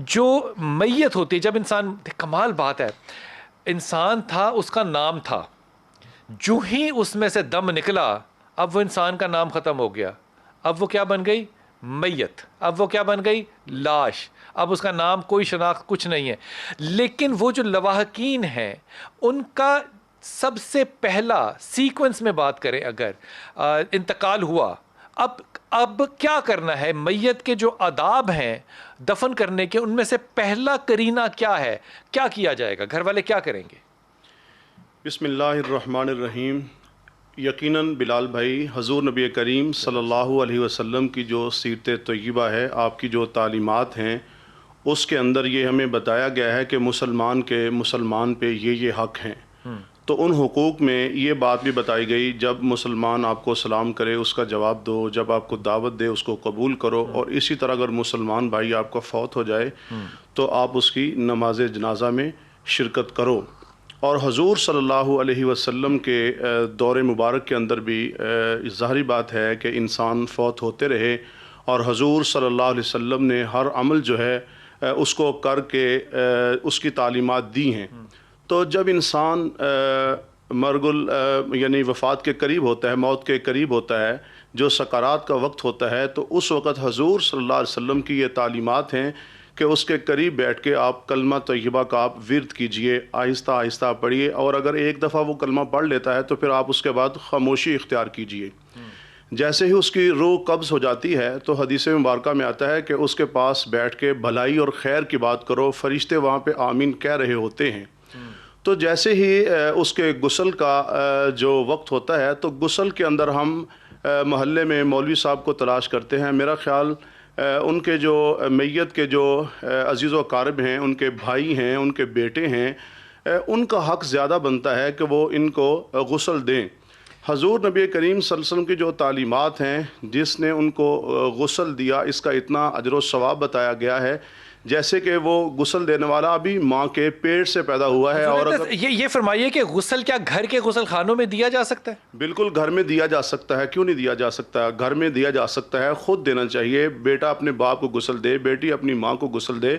جو میت ہوتی ہے، جب انسان، کمال بات ہے، انسان تھا، اس کا نام تھا، جو ہی اس میں سے دم نکلا اب وہ انسان کا نام ختم ہو گیا، اب وہ کیا بن گئی؟ میت. اب وہ کیا بن گئی؟ لاش. اب اس کا نام، کوئی شناخت، کچھ نہیں ہے. لیکن وہ جو لواحقین ہیں ان کا سب سے پہلا سیکوینس میں بات کریں اگر انتقال ہوا، اب کیا کرنا ہے؟ میت کے جو آداب ہیں دفن کرنے کے، ان میں سے پہلا کرینہ کیا ہے؟ کیا کیا جائے گا؟ گھر والے کیا کریں گے؟ بسم اللہ الرحمن الرحیم. یقیناً بلال بھائی، حضور نبی کریم صلی اللہ علیہ وسلم کی جو سیرت طیبہ ہے، آپ کی جو تعلیمات ہیں، اس کے اندر یہ ہمیں بتایا گیا ہے کہ مسلمان پہ یہ حق ہیں. تو ان حقوق میں یہ بات بھی بتائی گئی، جب مسلمان آپ کو سلام کرے اس کا جواب دو، جب آپ کو دعوت دے اس کو قبول کرو، اور اسی طرح اگر مسلمان بھائی آپ کا فوت ہو جائے تو آپ اس کی نماز جنازہ میں شرکت کرو. اور حضور صلی اللہ علیہ وسلم کے دور مبارک کے اندر بھی ظاہری بات ہے کہ انسان فوت ہوتے رہے، اور حضور صلی اللہ علیہ وسلم نے ہر عمل جو ہے اس کو کر کے اس کی تعلیمات دی ہیں. تو جب انسان یعنی وفات کے قریب ہوتا ہے، موت کے قریب ہوتا ہے، جو سکرات کا وقت ہوتا ہے، تو اس وقت حضور صلی اللہ علیہ وسلم کی یہ تعلیمات ہیں کہ اس کے قریب بیٹھ کے آپ کلمہ طیبہ کا آپ ورد کیجئے، آہستہ آہستہ پڑھیے، اور اگر ایک دفعہ وہ کلمہ پڑھ لیتا ہے تو پھر آپ اس کے بعد خاموشی اختیار کیجئے. جیسے ہی اس کی روح قبض ہو جاتی ہے تو حدیث مبارکہ میں آتا ہے کہ اس کے پاس بیٹھ کے بھلائی اور خیر کی بات کرو، فرشتے وہاں پہ آمین کہہ رہے ہوتے ہیں. تو جیسے ہی اس کے غسل کا جو وقت ہوتا ہے تو غسل کے اندر ہم محلے میں مولوی صاحب کو تلاش کرتے ہیں. میرا خیال ان کے جو میت کے جو عزیز و اقارب ہیں، ان کے بھائی ہیں، ان کے بیٹے ہیں، ان کا حق زیادہ بنتا ہے کہ وہ ان کو غسل دیں. حضور نبی کریم صلی اللہ علیہ وسلم کی جو تعلیمات ہیں، جس نے ان کو غسل دیا، اس کا اتنا اجر و ثواب بتایا گیا ہے جیسے کہ وہ غسل دینے والا ابھی ماں کے پیٹ سے پیدا ہوا ہے. اور یہ فرمائیے کہ غسل کیا گھر کے غسل خانوں میں دیا جا سکتا ہے؟ بالکل گھر میں دیا جا سکتا ہے، کیوں نہیں دیا جا سکتا؟ گھر میں دیا جا سکتا ہے، خود دینا چاہیے. بیٹا اپنے باپ کو غسل دے، بیٹی اپنی ماں کو غسل دے.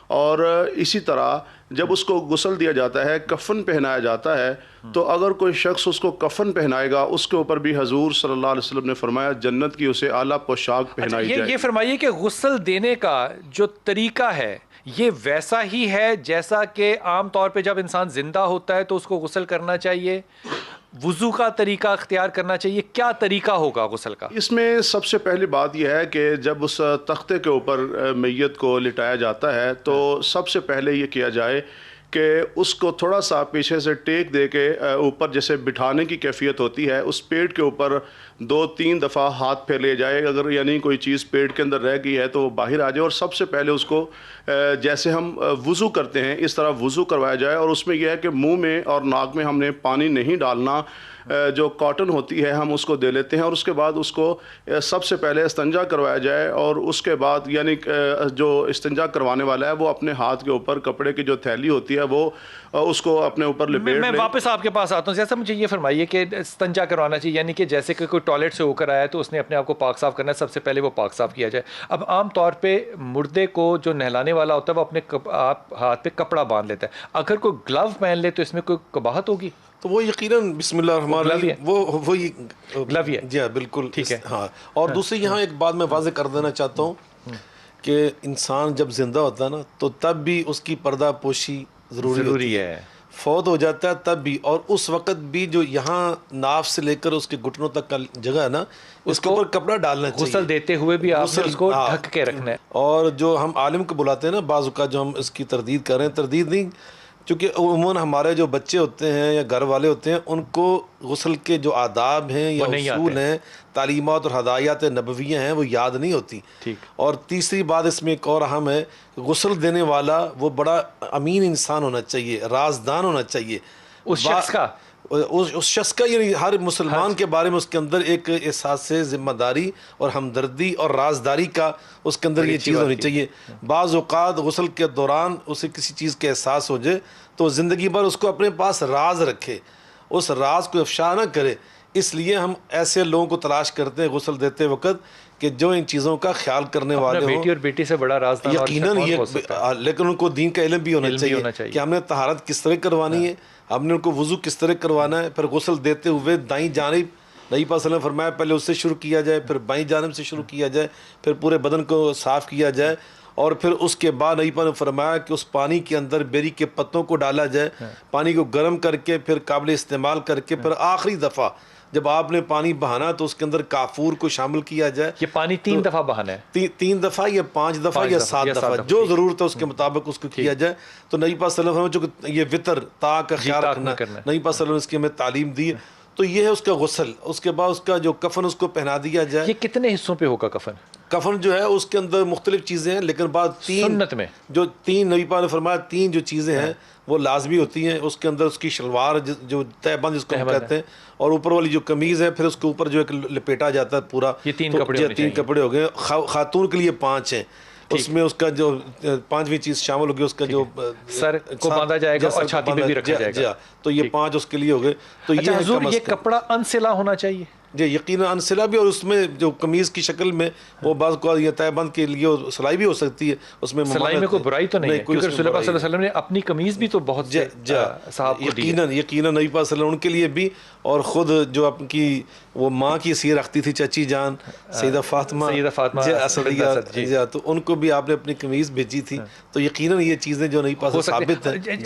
اور اسی طرح جب اس کو غسل دیا جاتا ہے، کفن پہنایا جاتا ہے، تو اگر کوئی شخص اس کو کفن پہنائے گا، اس کے اوپر بھی حضور صلی اللہ علیہ وسلم نے فرمایا جنت کی اسے اعلیٰ پوشاک پہنائی جائے. یہ فرمائیے کہ غسل دینے کا جو طریقہ ہے یہ ویسا ہی ہے جیسا کہ عام طور پہ جب انسان زندہ ہوتا ہے تو اس کو غسل کرنا چاہیے، وضو کا طریقہ اختیار کرنا چاہیے؟ کیا طریقہ ہوگا غسل کا؟ اس میں سب سے پہلی بات یہ ہے کہ جب اس تختے کے اوپر میت کو لٹایا جاتا ہے تو سب سے پہلے یہ کیا جائے کہ اس کو تھوڑا سا پیچھے سے ٹیک دے کے اوپر جیسے بٹھانے کی کیفیت ہوتی ہے، اس پیٹ کے اوپر 2-3 دفعہ ہاتھ پھیلے جائے. اگر یعنی کوئی چیز پیٹ کے اندر رہ گئی ہے تو وہ باہر آ جائے، اور سب سے پہلے اس کو جیسے ہم وضو کرتے ہیں اس طرح وضو کروایا جائے. اور اس میں یہ ہے کہ منہ میں اور ناک میں ہم نے پانی نہیں ڈالنا، جو کاٹن ہوتی ہے ہم اس کو دے لیتے ہیں، اور اس کے بعد اس کو سب سے پہلے استنجا کروایا جائے. اور اس کے بعد یعنی جو استنجا کروانے والا ہے وہ اپنے ہاتھ کے اوپر کپڑے کی جو تھیلی ہوتی ہے وہ اس کو اپنے اوپر لپیٹ میں واپس آپ کے پاس آتا ہوں. جیسا مجھے یہ فرمائیے کہ استنجا کروانا چاہیے، یعنی کہ جیسے کہ کوئی ٹوائلٹ سے ہو کر آیا ہے تو اس نے اپنے آپ کو پاک صاف کرنا ہے، سب سے پہلے وہ پاک صاف کیا جائے. اب عام طور پہ مردے کو جو نہلانے والا ہوتا ہے وہ اپنے ہاتھ پہ کپڑا باندھ لیتا ہے، اگر کوئی گلو پہن لے تو اس میں کوئی قباحت ہوگی؟ تو وہ یقیناً بسم اللہ الرحمن الرحیم وہ گلو ہے. جی ہاں بالکل ٹھیک ہے. ہاں. اور دوسری یہاں ایک بات میں واضح کر دینا چاہتا ہوں کہ انسان جب زندہ ہوتا ہے نا تو تب بھی اس کی پردہ پوشی ضروری ہے. فوت ہو جاتا ہے تب بھی، اور اس وقت بھی جو یہاں ناف سے لے کر اس کے گھٹنوں تک کا جگہ ہے نا، اس کے اوپر کپڑا ڈالنا چاہیے. غسل دیتے ہوئے بھی آپ نے اس کو ڈھک کے رکھنا ہے. اور جو ہم عالم کو بلاتے ہیں نا بعض اوقات، جو ہم اس کی تردید کر رہے ہیں، تردید نہیں، چونکہ عموماً ہمارے جو بچے ہوتے ہیں یا گھر والے ہوتے ہیں ان کو غسل کے جو آداب ہیں یا اصول ہیں، تعلیمات اور ہدایات نبویہ ہیں، وہ یاد نہیں ہوتی. اور تیسری بات اس میں ایک اور اہم ہے، غسل دینے والا وہ بڑا امین انسان ہونا چاہیے، رازدان ہونا چاہیے اس شخص کا، یعنی ہر مسلمان کے بارے میں اس کے اندر ایک احساس ذمہ داری اور ہمدردی اور رازداری کا اس کے اندر یہ چیز ہونی چاہیے. بعض اوقات غسل کے دوران اسے کسی چیز کا احساس ہو جائے تو زندگی بھر اس کو اپنے پاس راز رکھے، اس راز کو افشا نہ کرے. اس لیے ہم ایسے لوگوں کو تلاش کرتے ہیں غسل دیتے وقت کہ جو ان چیزوں کا خیال کرنے والے ہوں. بیٹی اور بیٹی سے بڑا رازدان یقیناً لیکن ان کو دین کا علم بھی ہونا چاہیے کہ ہم نے طہارت کس طرح کروانی ہے, ہم نے ان کو وضو کس طرح کروانا ہے. پھر غسل دیتے ہوئے دائیں جانب نبی پاک صلی اللہ علیہ وسلم فرمایا پہلے اس سے شروع کیا جائے, پھر بائیں جانب سے شروع کیا جائے, پھر پورے بدن کو صاف کیا جائے, اور پھر اس کے بعد نبی پاک نے فرمایا کہ اس پانی کے اندر بیری کے پتوں کو ڈالا جائے, پانی کو گرم کر کے پھر قابل استعمال کر کے پھر آخری دفعہ جب آپ نے پانی بہانا تو اس کے اندر کافور کو شامل کیا جائے. یہ پانی 3 دفعہ بہانا ہے, 3 دفعہ یا 5 دفعہ یا 7 دفعہ جو ضرورت ہے اس کے مطابق اس کو کیا جائے. تو نبی پاک صلی اللہ علیہ وسلم جو یہ وطر تا کا خیال رکھنا نبی پاک صلی اللہ علیہ وسلم اس کی ہمیں تعلیم دی. تو یہ ہے اس کا غسل. اس کے بعد اس کا جو کفن اس کو پہنا دیا جائے. یہ کتنے حصوں پہ ہوگا کفن؟ کفن جو ہے اس کے اندر مختلف چیزیں ہیں, لیکن بعد 3 سنت میں جو 3 نبی پاک نے فرمایا 3 جو چیزیں ہیں وہ لازمی ہوتی ہیں. اس کے اندر اس کی شلوار جو تہ بند جس کو ہم کہتے ہیں, اور اوپر والی جو قمیض ہے, پھر اس کے اوپر جو ایک لپیٹا جاتا ہے پورا. یہ 3 کپڑے ہو گئے. خاتون کے لیے 5 ہیں, اس میں اس کا جو 5ویں چیز شامل ہوگی, اس کا جو سر کو باندھا جائے گا اور چھاتی پہ بھی رکھا جائے گا. تو یہ 5 اس کے لیے ہو گئے. تو یہ حضور یہ کپڑا انسلا ہونا چاہیے جی, یقیناً انسلا بھی, اور اس میں جو قمیض کی شکل میں وہ بعض کو یہ تہ بند کے لیے سلائی بھی ہو سکتی ہے. اس میں سلائی میں کوئی برائی تو نہیں ہے, کیونکہ رسول اللہ صلی اللہ علیہ وسلم نے اپنی قمیض بھی تو بہت صاحب کو دی. یقیناً نبی پاک صلی اللہ علیہ وسلم ان کے لیے بھی, اور خود جو آپ کی وہ ماں کی سی رکھتی تھی چچی جان سیدہ فاطمہ اسدیہ, تو ان کو بھی آپ نے اپنی قمیض بھیجی تھی. تو یقیناً یہ چیزیں جو نبی پاک سے ثابت ہیں.